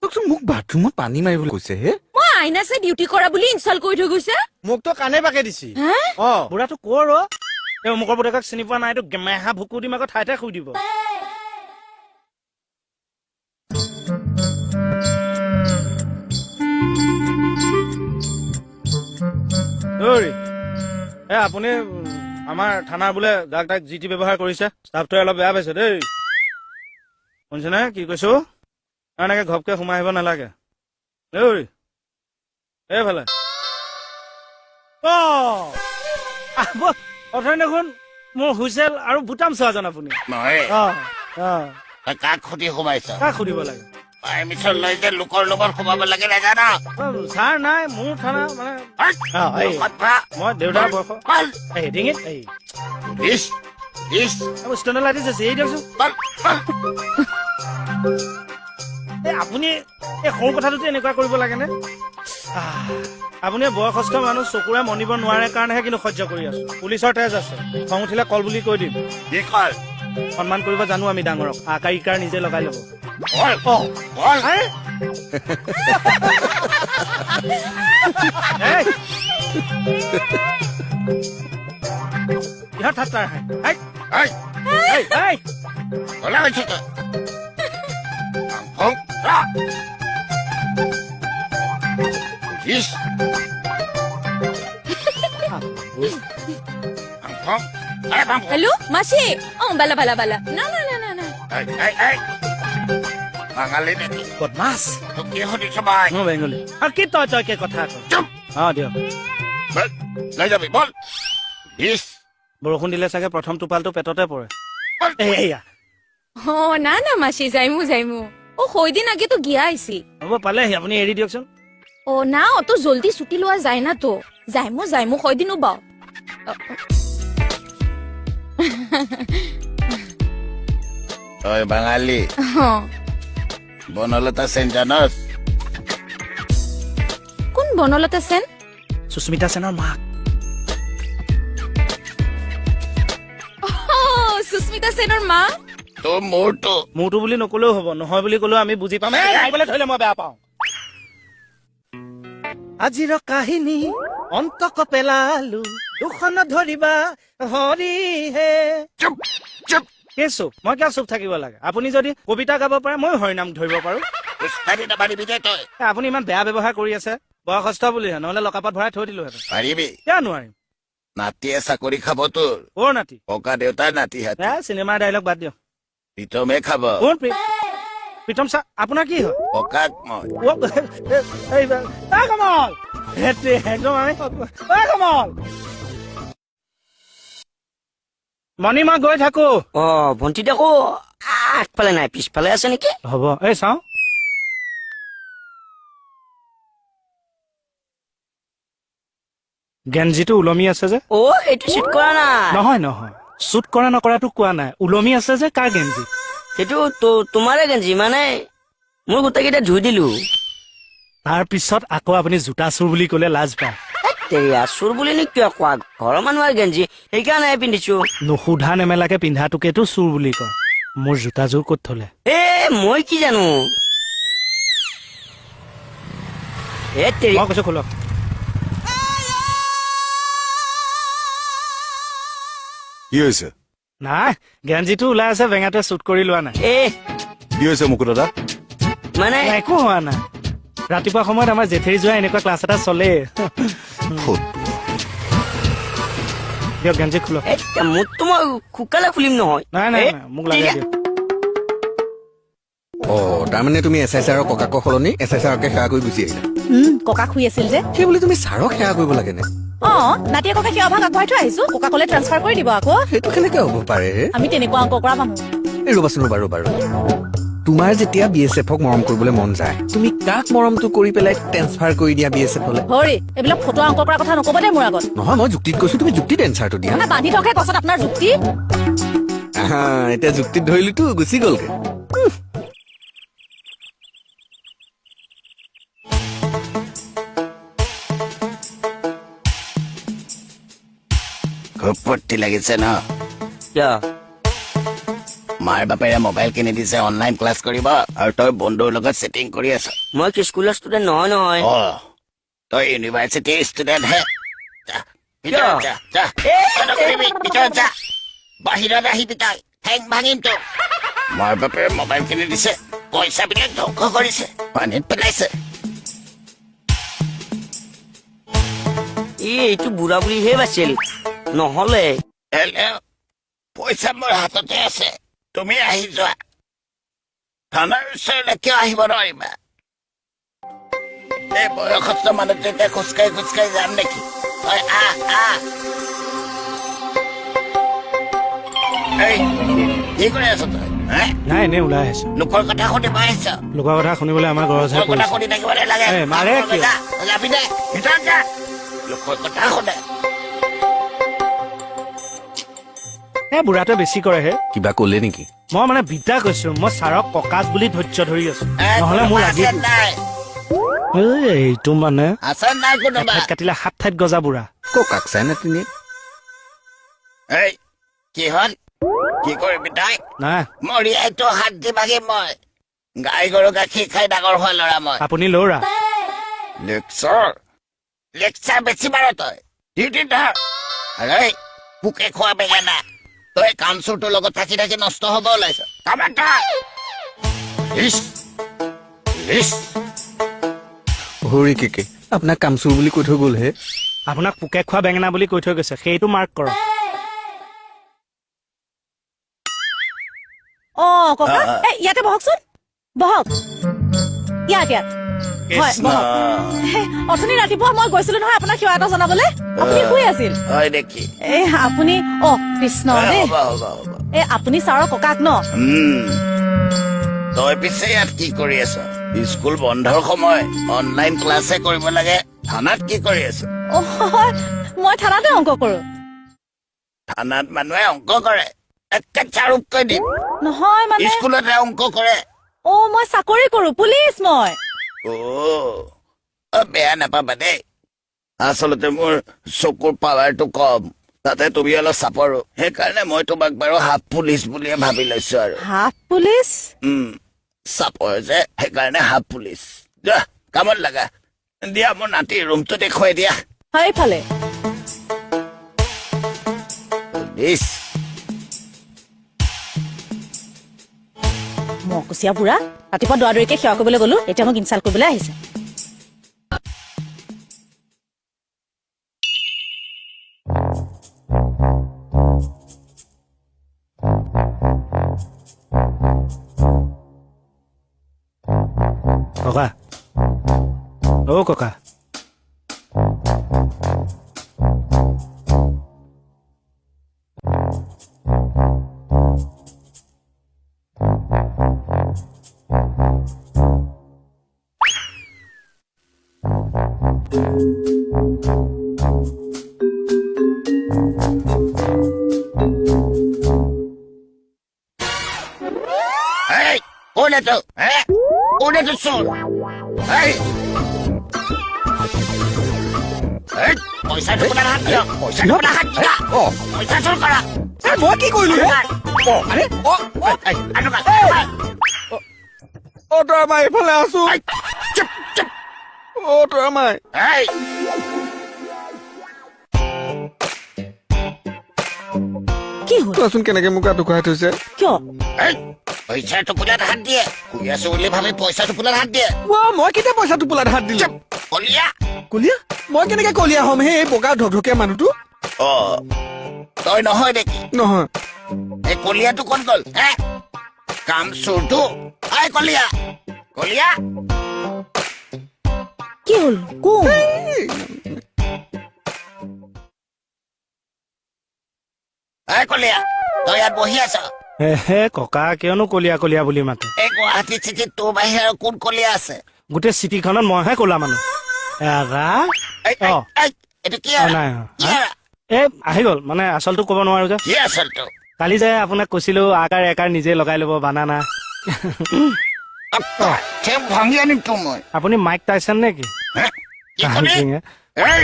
তোকচোন মোক বাথৰুমত পানী মাৰিবলৈ কৈছে হে মই আইনা চাই ডিউটি কৰা বুলি ইনষ্টল কৰি থৈ গৈছে মোক তো কানে বাকে দিছি বুঢ়াটো কৰ এই অমুকৰ পুতেকক চিনি পোৱা নাই এইটো গেমেহা ভুকু দিম আকৌ ঠাইতে শুই দিব আপুনি আমাৰ থানাৰ বোলে যাক তাক যি টি ব্যৱহাৰ কৰিছে ষ্টাফটোৱে অলপ বেয়া পাইছে দেই শুনিছেনে কি কৈছো এনেকে ঘপকে সোমাই আহিব নালাগে এইফালে অথনি দেখোন মোৰ হুইচেল আৰু বুটাম চোৱাজন আপুনি কাক সুধি সোমাইছ কাক সুধিব লাগে পাৰ্মিশ্যন লৈ যে লোকৰ লগত সোমাব লাগে নাজানা ছাৰ নাই মোৰ থানা মানে মই দেউতাৰ বয়স ডিঙিত ষ্টেণ্ডাৰ্ড লাইট আছে এই দিয়কচোন আপুনি এই সৰু কথাটোতে এনেকুৱা কৰিব লাগেনে আপুনি বয়সস্থ মানুহ চকুৰে মনিব নোৱাৰে কাৰণেহে কিন্তু সহ্য কৰি আছো পুলিচৰ তেজ আছে খং উঠিলে কল বুলি কৈ দিম সন্মান কৰিব জানো আমি ডাঙৰক আকাৰ ইকাৰ নিজে লগাই ল'ব ইহঁত ঠাট্টাৰ হেল্ল' মাসি বালা বালা বালা না না না না না বাঙালি নেকি বদমাছ তোক কি সুধিছ ভাই মই বেংগলী আৰু কি তই তই কে কথা দিয়ক লৈ যাবি বল বৰষুণ দিলে চাগে প্ৰথম টোপালটো পেটতে পৰে এয়া না না মাসি যাইমু কয়দিন আগে তো গিয়া আইছি হ'ব পালেহি আপুনি এৰি দিয়কচোন না অত জলদি ছুটি লোৱা যায় না তো যাইমু কয়দিনো বাও তই বাঙালি বনলতা সেন জানস কোন বনলতা সেন সুস্মিতা সেনৰ মাক সুস্মিতা সেনৰ মা তো মোৰটো বুলি নকলেও হ'ব নহয় বুলি কলেও আমি বুজি পাম আহিবলৈ ধৰিলে মই বেয়া পাওঁ আজিৰ কাহিনী অন্তক পেলালো দুখন ধৰিবা হৰিহে চুপ চুপ কেছো মই কিয় চুপ থাকিব লাগে আপুনি যদি কবিতা গাব পাৰে মই হৰিনাম ধৰিব পাৰো আপুনি ইমান বেয়া ব্যৱহাৰ কৰি আছে বয়সস্থ বুলিহে নহলে লকাপত ভৰাই থৈ দিলোহেঁতেন পাৰিবি কিয় নোৱাৰিম নাতিয়ে চাকৰি খাব তোৰ ক'ৰ নাতি ককা দেউতাৰ নাতি হাতী চিনেমাৰ ডাইলগ বাদ দিয়ক প্ৰীতমে খাব কোন প্ৰীতম ছাৰ আপোনাৰ কি হয় ককাক মই কমল কমল মণি মই গৈ থাকো ভন্টি দেখো আগফালে নাই পিছফালে আছে নেকি হ'ব এই চাওঁ গেঞ্জিটো ওলমি আছে যে এইটো চুট কৰা নাই নহয় চুট কৰা নকৰাটো কোৱা নাই ওলমি আছে যে কাৰ গেঞ্জি সেইটো তোমাৰে গেঞ্জি মানে মোৰ গোটেইকেইটা ধুই দিলো তাৰ পিছত আকৌ আপুনি জোতা চুৰ বুলি কলে লাজ পায় চুৰ বুলি কিয় কোৱা ঘৰৰ মানুহৰ গেঞ্জি সেইকাৰণে পিন্ধিছো নুসুধা নেমেলাকে পিন্ধাটোকেতো চুৰ বুলি কয় মোৰ জোতাযোৰ ক'ত থলে মই কি জানো মই কৈছো খোলক কি হৈছে নাই গেঞ্জিটো ওলাই আছে বেঙাটোৱে চুট কৰি লোৱা নাই কি হৈছে মুকুট দাদা মানে একো হোৱা নাই ৰাতিপুৱা সময়ত আমাৰ জেঠেৰি যোৱা এনেকুৱা ক্লাছ এটা চলে দিয়ক গেঞ্জি খোলক মোৰতো মই শুকালে খুলিম নহয় নাই মোক লাগে দিয়ক তাৰমানে তুমি এছ আই ছাৰৰ ককাকৰ সলনি এছ আই ছাৰকে সেৱা কৰি গুচি আহিলা ককা শুই আছিল যে সেই বুলি তুমি ছাৰক সেৱা কৰিব লাগে নে নাতিয়ে ককা সেৱা ভাগ আগবঢ়াই থৈ আহিছো ককা কলে ট্ৰান্সফাৰ কৰি দিব আকৌ সেইটো কেনেকে হ'ব পাৰে আমি তেনেকুৱা অংক কৰা মানুহ ৰ'বাচোন ৰ'বা তোমাৰ যেতিয়া BSF-ক মৰম কৰিবলৈ মন যায় তুমি কাক মৰমটো কৰি পেলাই ট্ৰান্সফাৰ কৰি দিয়া BSF-লৈ হৰি এইবিলাক ফটো অংক কৰা কথা নকব দে মোৰ আগত নহয় মই যুক্তিত কৈছো তুমি যুক্তিত এনচাৰটো দিয়া বান্ধি থকে কছত আপোনাৰ যুক্তি এতিয়া যুক্তিত ধৰিলোতো গুচি গ'লগে খুব ফূৰ্তি লাগিছে ন মাৰ বাপেৰে মোবাইল কিনি দিছে অনলাইন ক্লাছ কৰিব আৰু তই বন্ধুৰ লগত ছেটিং কৰি আছ মই কি স্কুলৰ ষ্টুডেণ্ট নহয় অ তই ইউনিভাৰ্চিটিৰ ষ্টুডেণ্ট হে যা, ভিতৰত যা, যা। তই নকৰিবি, ভিতৰত যা। বাহিৰত আহিবি তই ঠেং ভাঙিম তো মাৰ বাপেৰে মোবাইল কিনি দিছে পইচাবিলাক ধ্বংস কৰিছে পানীত পেলাইছে এইটো বুঢ়া বুঢ়ীহে বাছিল নহলে হেল্ল' পইচা মোৰ হাততে আছে তুমি আহি যোৱা থানাৰ ওচৰলৈ কিয় আহিব নোৱাৰিবা এই বয়সস্থ মানুহ যেতিয়া খোজকাঢ়ি খোজকাঢ়ি যাম নেকি তই আহ আহ এই কি কৰি আছ তই হে? নাই এনেই ওলাই আহিছো লোকৰ কথা শুনিব আহিছ লোকৰ কথা শুনিবলৈ আমাৰ ঘৰৰ লোকৰ কথা শুনি থাকিব নালাগে এই, মাৰে কিয়? যা, যাবি দে ভিতৰত যা লোকৰ কথা শুনে এই বুঢ়াটোৱে বেছি কৰে হে কিবা ক'লে নেকি মই মানে বিদ্যা কৈছো মই ছাৰক ককাক বুলি ধৈৰ্য ধৰি আছো এ, নহলে মোৰ কোনোবা লাগি আছে নাই এইটো মানে আছে নাই কোনোবা ঠাইত কাটিলে 7 ঠাইত গজা বুঢ়া ককাক চাই না তিনি এই কি হ'ল কি কৰিবি তাই নাই মৰিয়াইতো হাত দি ভাগিম মই গাই গৰু গাখীৰ খাই ডাঙৰ হোৱা ল'ৰা মই আপুনি ল'ৰা লেকচাৰ বেছি মাৰ তই ডিউটি ধৰ আৰে পোকে খোৱা বেঙেনা তই কামচুৰটোৰ লগত থাকি থাকি নষ্ট হ'ব ওলাইছ কামত ধৰ ইছ, ইছ। হৰি কেকে আপোনাক কামচুৰ বুলি কৈ থৈ গ'লহে আপোনাক পোকে খোৱা বেঙেনা বুলি কৈ থৈ গৈছে সেইটো মাৰ্ক কৰক অ ককা এই ইয়াতে বহকচোন বহক ইয়াত ইয়াত হয় কৃষ্ণ বহক হে, অথনি ৰাতিপুৱা মই গৈছিলো নহয় আপোনাক সেৱা এটা জনাবলৈ আপুনি শুই আছিল হয় নেকি এই আপুনি অ কৃষ্ণ দেই হ'ব হ'ব হ'ব এই আপুনি ছাৰৰ ককাক ন তই পিছে ইয়াত কি কৰি আছ স্কুল বন্ধৰ সময় অনলাইন ক্লাছে কৰিব লাগে থানাত কি কৰি আছ অ মই থানাতে অংক কৰো থানাত মানুহে অংক কৰে একে চাৰুপকৈ দিম নহয় মানে স্কুলতে অংক কৰে অ মই চাকৰি কৰো পুলিচ মই বেয়া নাপাবা দেই আচলতে মোৰ চকুৰ পাৱাৰটো কম তাতে তুমি অলপ চাপৰো সেইকাৰণে মই তোমাক বাৰু হাফ পুলিচ বুলিয়ে ভাবি লৈছো আৰু হাফ পুলিচ চাপৰ যে সেইকাৰণে হাফ পুলিচ যা কামত লাগা দিয়া মোৰ নাতিৰ ৰুমটো দেখুৱাই দিয়া হয় ফালে পুলিচ মকুচিয়া বুঢ়া ৰাতিপুৱা দৌৰা-দৌৰিকে সেৱা কৰিবলৈ গলো এতিয়া মোক ইনচাল্ট কৰিবলৈ আহিছে ককা অ ককা এই কোনে তো কোনে তো চোৰ এই এই, পইচাটো আপোনাৰ হাত দিয়ক পইচাটো আপোনাৰ হাত দিয়া পইচা চোৰ কৰা মই কি কৰিলো হে আৰে অ তই আমাৰ এইফালে আছো অ তই আমাৰ কি হ'ল চোৱাচোন কেনেকে মোক আঁতুকাই থৈছে কিয় পইচাৰ টোপোলাত হাত দিয়ে শুই আছো বুলি ভাবি পইচা টোপোলাত হাত দিয়ে মই কেতিয়া পইচা টোপোলাত হাত দিলো কলিয়া কলিয়া মই কেনেকে কলিয়া হ'ম হে এই বগা ঢকঢকীয়া মানুহটো অ তই নহয় নেকি নহয় এই কলিয়াটো ক'ত গ'ল হে কাম চোৰটো এই কলিয়া কলিয়া কি হ'ল কোন এই কলিয়া তই ইয়াত বহি আছ হে ককা কিয়নো কলীয়া কলীয়া বুলি মাতে এই গুৱাহাটী চিটিত তোৰ বাহিৰে আৰু কোন কলিয়া আছে গোটেই চিটিখনত মইহে ক'লা মানুহ এৰা এই, এই, অ এই, এইটো কি অ, এৰা? নাই কি এৰা? এ আহি গ'ল মানে আচলটো ক'ব নোৱাৰো যে কি আচলটো কালি যে আপোনাক কৈছিলো আকাৰ একাৰ নিজে লগাই ল'ব বানানা ভাঙি আনিম তো মই আপুনি মাইক টাইছন নেকি হে? কি কলি? এই